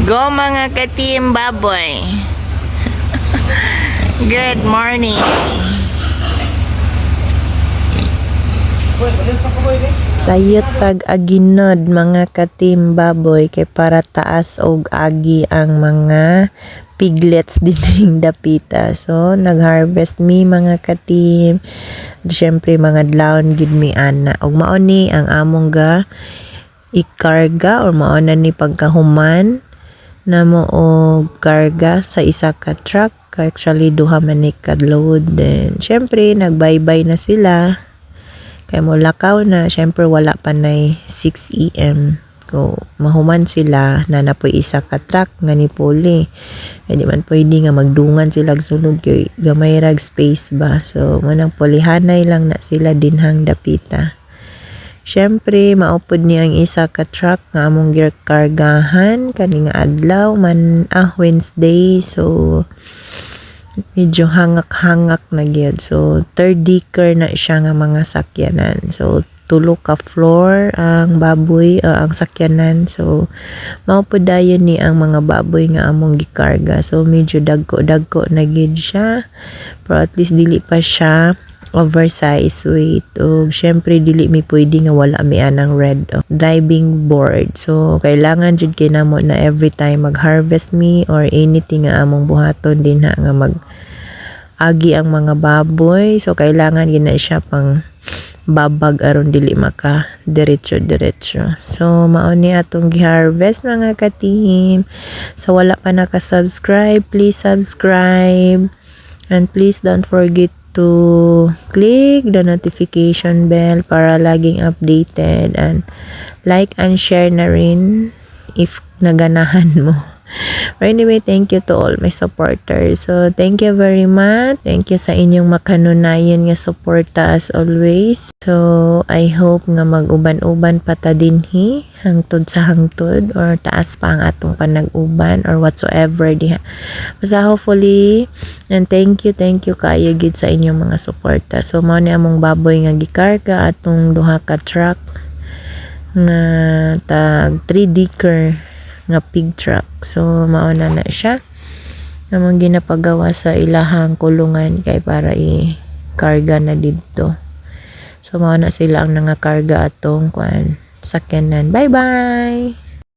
Go mga ka-team baboy. Good morning. Sayot tag aginod mga ka-team baboy kay para taas og agi ang mga piglets dining dapita. So nag-harvest mi mga ka-team. Syempre mga dlaon gid mi ana. Og mao ni ang among ga ikarga or mao na ni pagkahuman na mo og karga sa isa ka truck. Actually duha man ni ka load. Then syempre nagbaybay na sila. Kaya mo lakaw na, syempre wala pa na 6 AM. So, mahuman sila na napoy isa ka truck nga ni puli. Kaya di man pwede nga magdungan sila sunod kay gamay rag space ba. So, manang pulihanay lang na sila dinhang dapita. Syempre, maupod niya ang isa ka truck nga among kargahan kani nga adlaw man Wednesday. So, medyo hangak-hangak na gyud. So third decker na siya nga mga sakyanan. So tulo ka floor ang baboy ang sakyanan. So mao pod dayon ni ang mga baboy nga among gikarga. So medyo dagko na gyud siya. Pero at least dili pa siya oversize weight. O syempre dili mi pwede nga wala mi anang red driving board. So kailangan jud kay namo na every time mag-harvest mi or anything nga among buhaton din nga agi ang mga baboy. So kailangan gina siya pang babag aron dili maka diretso. So mao ni atong gi-harvest mga ka-team. So wala pa naka-subscribe, please subscribe. And please don't forget to click the notification bell para laging updated, and like and share na rin if naganahan mo. But anyway, thank you to all my supporters. So, thank you very much. Thank you sa inyong makanunayan nga suporta as always. So, I hope nga mag-uban-uban pa ta dinhi hangtod sa hangtod or taas pa ang atong panag-uban or whatsoever diha. Basta hopefully, and thank you kayo gid sa inyong mga suporta. So, mao ni among baboy nga gikarga atong duha ka truck nga tag 3 decker nga pig truck. So mao na siya namang ginapagawa sa ilahang kulungan kay para i-karga na didto. So mao na sila ang nangakarga atong sakyanan. Bye bye.